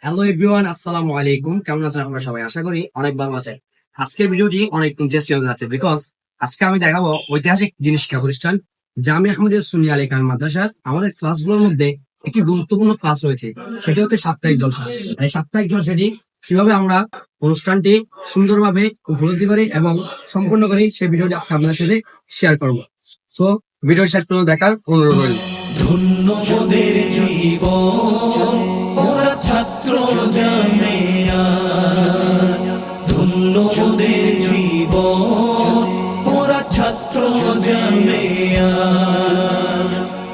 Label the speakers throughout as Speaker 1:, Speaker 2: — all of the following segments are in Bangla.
Speaker 1: হ্যালো এভরিওয়ান, আসসালামু আলাইকুম। কেমন আছেন আপনারা সবাই? আশা করি অনেক ভালো আছেন। আজকের ভিডিওটি অনেক ইন্টারেস্টিং হতে যাচ্ছে বিকজ আজকে আমি দেখাবো ঐতিহাসিক জিনিস শিক্ষা প্রতিষ্ঠান জামিয়া আহমদিয়া সুন্নিয়া আলী খান মাদ্রাসার আমাদের ক্লাসগুলোর মধ্যে একটি গুরুত্বপূর্ণ ক্লাস রয়েছে, সেটি হচ্ছে সাপ্তাহিক জলসা। এই সাপ্তাহিক জলসাটি কিভাবে আমরা অনুষ্ঠানটি সুন্দরভাবে উপলব্ধি করি এবং সম্পূর্ণ করি সেই ভিডিওটি আজকে আপনাদের সাথে শেয়ার করবো। সো ভিডিও শেয়ার করে দেখার অনুরোধ রইল।
Speaker 2: ধন্য মোদের জীবন ওরা ছাত্র জামিয়া, ধন্য মোদের জীবন ওরা ছাত্র জামিয়া,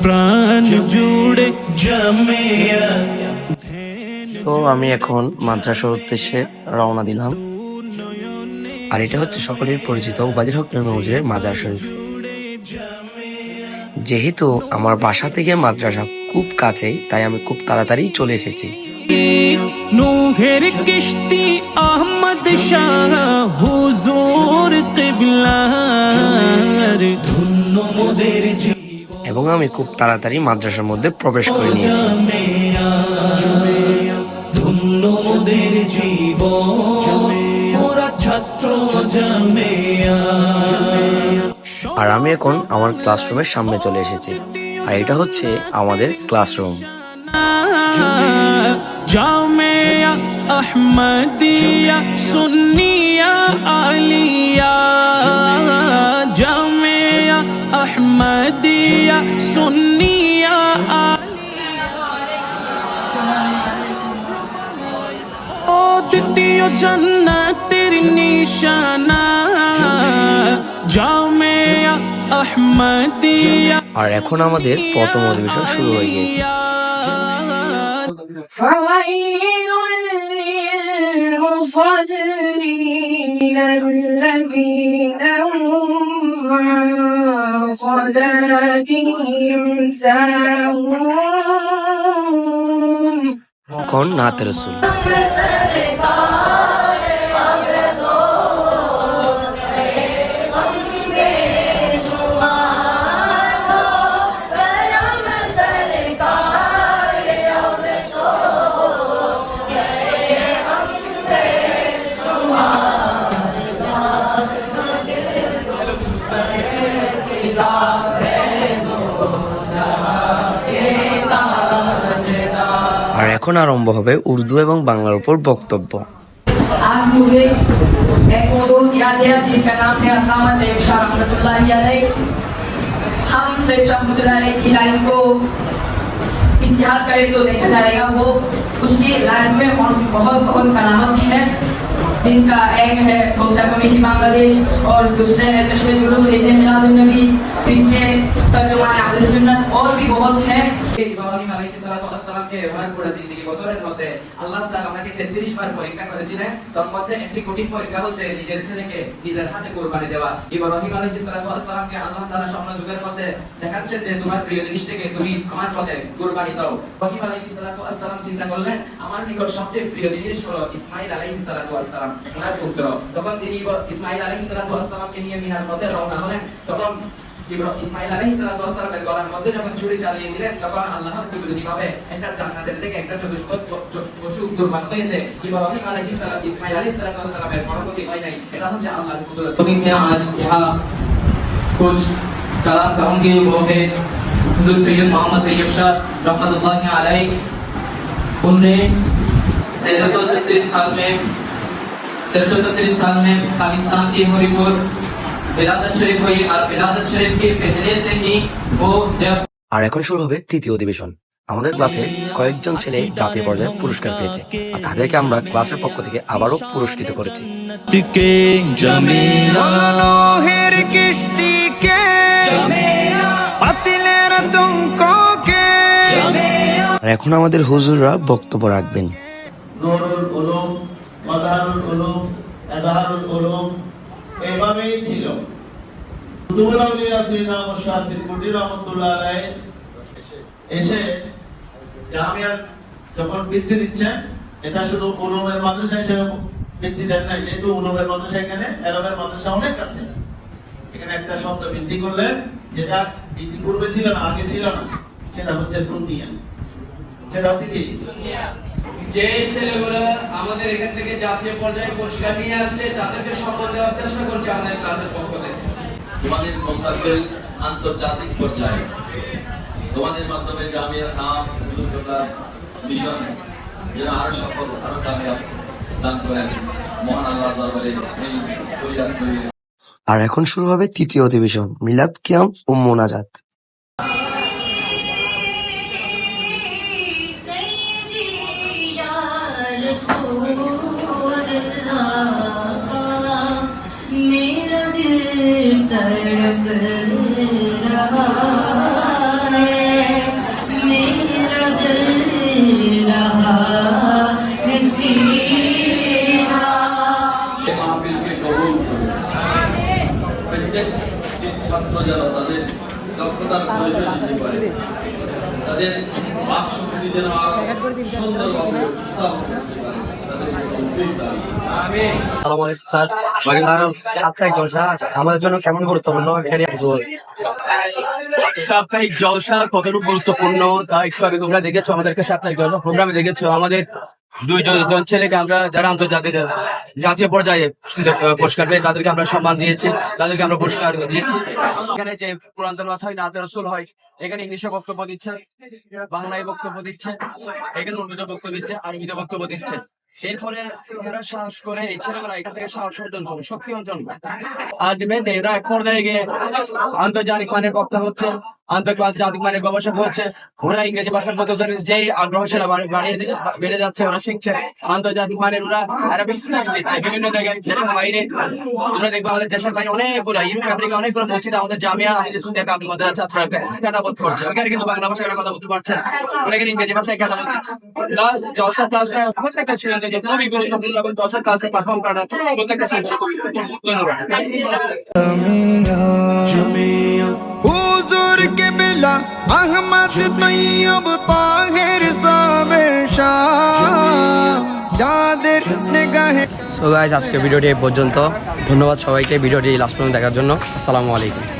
Speaker 2: প্রাণ জুড়ে জামিয়া।
Speaker 3: সো আমি এখন মাদ্রাসার উদ্দেশ্যে রওনা দিলাম। আর এটা হচ্ছে সকলের পরিচিত উবাদির হক নুরুলের মাজার শরীফ। যেহেতু আমার বাসা থেকে মাদ্রাসা খুব কাছেই, তাই আমি খুব তাড়াতাড়ি চলে এসেছি।
Speaker 2: নূহের কিস্তি আহমদ শাহ হুজুর কিবলার, ধন্য মোদের
Speaker 3: এবং আমি খুব তাড়াতাড়ি মাদ্রাসার মধ্যে প্রবেশ করে নিয়েছি।
Speaker 2: ধন্য মোদের জীবন ওরা ছাত্র জামিয়া।
Speaker 3: আর আমি এখন আমার ক্লাসরুমের সামনে চলে এসেছি। আর এটা হচ্ছে আমাদের ক্লাসরুম।
Speaker 2: জামিয়া আহমদিয়া সুন্নিয়া আলিয়া, জামিয়া আহমদিয়া সুন্নিয়া ও দ্বিতীয় জান্নাতের নিশানা, জামিয়া আহমদিয়া।
Speaker 3: আর এখন আমাদের প্রথম অধিবেশন শুরু হয়ে গিয়েছে।
Speaker 4: فويل للمصلين الذين هم عن صلاتهم ساهون।
Speaker 3: এখন নাত রসুল। আর এখন আরম্ভ হবে উর্দু এবং বাংলার উপর বক্তব্য।
Speaker 5: आज मुझे एक मौजूद याद है जिसका नाम है अल्लामा तैयब शाह रहमतुल्लाहि अलैह। हम तैयब शाह रहमतुल्लाहि अलैह की लाइफ को इस्तेहाल करें तो देखा जाएगा वो उसकी लाइफ में बहुत बहुत करामत है, जिसका एक है गौसा कमेटी बांग्लादेश और दूसरे है जश्न जुलूस ईद मिलादुन नबी, तीसरे तर्जुमान अहले सुन्नत और भी बहुत है।
Speaker 6: ইব্রাহিম আলাইহিস সালাতু ওয়াস সালাম কে ওনার পুরো জিন্দেগি বছরের মধ্যে আল্লাহ তাআলা ওনাকে 33 বার পরীক্ষা করেছিলেন। তার মধ্যে একটি কঠিন পরীক্ষা হচ্ছে নিজের ছেলেকে নিজের হাতে কুরবানি দেওয়া। ইব্রাহিম আলাইহিস সালাতু ওয়াস সালাম কে আল্লাহ তাআলা স্বপ্ন যুগের মধ্যে দেখাচ্ছে যে তোমার প্রিয় জিনিসটাকে তুমি আমার পথে কুরবানি দাও। ইব্রাহিম আলাইহিস সালাতু ওয়াস সালাম চিন্তা করলেন আমার নিকট সবচেয়ে প্রিয় জিনিস হলো ইসমাঈল আলাইহিস সালাতু ওয়াস সালাম, ওনার পুত্র। তখন তিনি ইসমাঈল আলাইহিস সালাতু ওয়াস সালামকে নিয়ে মিনার পথে রওনা হলেন। তখন ইসমাঈল আলাইহিস সালাতু ওয়াস সালামের গলার মধ্যে যখন ছুরি চালিয়ে দিলেন, তখন আল্লাহর কুদরতিভাবে একটা জান্নাতের থেকে একটা চতুষ্পদ পশু কুরবান হয়েছে। ইব্রাহিম আলাইহিস সালাম ইসমাঈল আলাইহিস সালাতু ওয়াস সালামের কোনো ক্ষতি হয় নাই। এটা হচ্ছে আল্লাহর কুদরত। तो मैं आज यहाँ कुछ कलाम कहूँगी, वो है हुजूर सैयद मोहम्मद तैयब शाह रहमतुल्लाहि अलैह। उन्होंने 1337 साल में पाकिस्तान के हरिपुर विलादत शरीफ हुई और विलादत शरीफ के पहले से ही वो जब
Speaker 3: আর এখন শুরু হবে তৃতীয় অধিবেশন। আমাদের ক্লাসে কয়েকজন ছেলে জাতীয় পর্যায়ে পুরস্কার পেয়েছে, আর তাদেরকে আমরা ক্লাসের পক্ষ থেকে আবারও পুরস্কৃত করেছি।
Speaker 2: কে জামিয়া নূহের কিস্তি কে জামিয়া পাতিলের তঙ্ক কে জামিয়া।
Speaker 3: আর এখন আমাদের হুজুররা বক্তব্য রাখবেন।
Speaker 7: নুরুল উলুম, মাদারুল উলুম, এজাহারুল উলুম এভাবেই ছিল। কুতুবুল আউলিয়া সাইয়েদনা মুশতাক সিরকুটি রাহমাতুল্লাহ আলাইহি এসে জামিয়ার যখন বৃদ্ধি দিচ্ছেন, এটা শুধু উলুমের মাদ্রাসা হিসেবে বৃদ্ধি দেন নাই, যেহেতু উলুমের মাদ্রাসা এখানে এলমের মাদ্রাসা অনেক আছে, এখানে একটা শব্দ বৃদ্ধি করলেন যেটা ইতিপূর্বে ছিল না, আগে ছিল না, সেটা হচ্ছে সুন্নিয়া। সেটা হচ্ছে কি?
Speaker 8: যে ছেলেগুলো আমাদের এখান থেকে জাতীয় পর্যায়ে পুরস্কার নিয়ে আসছে তাদেরকে সম্মান দেওয়ার চেষ্টা করছে আমাদের ক্লাসের পক্ষ থেকে।
Speaker 7: তোমাদের মোস্তাকবিল আন্তর্জাতিক পর্যায়ে তোমাদের মাধ্যমে জামিয়ার নাম মিশন যেন আরো সফল আরো কামিয়াব দান করেন মহান আল্লাহর দরবারে এই ফরিয়াদ করি।
Speaker 3: আর এখন শুরু হবে তৃতীয় অধিবেশন মিলাদ কিয়াম ও মোনাজাত।
Speaker 4: मेरा दिल तड़प रहा है, मेरा जल रहा है सीना।
Speaker 7: মাহফিলকে কবুল করুন। প্রত্যেক ছাত্র যারা তাদের দক্ষতার পরিচয় দিতে পারে, তাদের বাক শক্তি যেন আরো সুন্দরভাবে উপস্থাপন করতে পারে, তাদেরকে তৌফিক দান করুন। আমিন।
Speaker 1: আসসালামু আলাইকুম স্যার। সাপ্তাহিক জলসা আমাদের জন্য কেমন গুরুত্বপূর্ণ এটা নিয়ে কিছু বলুন।
Speaker 8: সাপ্তাহিক জলসা কতটুকু গুরুত্বপূর্ণ তা একটু আগে তোমরা দেখেছো, আমাদেরকে সাপ্তাহিক জলসা প্রোগ্রামে দেখেছো। আমাদের দুইজন ছেলেকে আমরা যারা আন্তর্জাতিক জাতীয় পর্যায়ে পুরস্কার পেয়ে তাদেরকে আমরা সম্মান দিয়েছি, তাদেরকে আমরা পুরস্কার দিয়েছি। এখানে যে কোরআন তেলাওয়াত হয়, নাতে রাসূল হয়, এখানে ইংলিশে বক্তব্য দিচ্ছে, বাংলায় বক্তব্য দিচ্ছে, এখানে উর্দুতে বক্তব্য দিচ্ছে, আরবিতে বক্তব্য দিচ্ছে। এরপরে এরা সাহস করে এই ছেলেগুলা এখান থেকে সাহস অর্জন করে, শক্তি অর্জন করে। আলটিমেটলি এরা এক পর্যায়ে গিয়ে আন্তর্জাতিক মানের বক্তা হচ্ছে, আন্তর্জাতিক মানের গবেষক হচ্ছে। ওরা ইংরেজি ভাষার প্রতি যেই আগ্রহ সেটা বেড়ে যাচ্ছে, ওরা শিখছে আন্তর্জাতিক মানের। ওরা অ্যারাবিক স্পিচ দিচ্ছে বিভিন্ন জায়গায়, দেশের বাইরে। আমরা দেখবো আমাদের দেশের বাইরে অনেকগুলো ইউরোপ আমেরিকা অনেকগুলো মসজিদে আমাদের জামিয়া আমাদের ছাত্ররা খেতাবোধ করছে। ওখানে কিন্তু বাংলা ভাষায় কথা বলতে পারছে না, ওরা এখানে ইংরেজি ভাষায় খেতাবোধ দিচ্ছে। প্লাস জলসা ক্লাসটা প্রত্যেকটা স্টুডেন্টের খুবই গুরুত্বপূর্ণ এবং জলসা ক্লাসে পারফর্ম করা প্রত্যেকটা
Speaker 2: হুজুর কেবলা আহমদ তৈয়ব তাহের সাবের শাহ যাদের নিগাহে।
Speaker 3: সো গাইস, আজকে ভিডিওটি এই পর্যন্ত। ধন্যবাদ সবাইকে ভিডিওটি লাস্ট পর্যন্ত দেখার জন্য। আসসালামু আলাইকুম।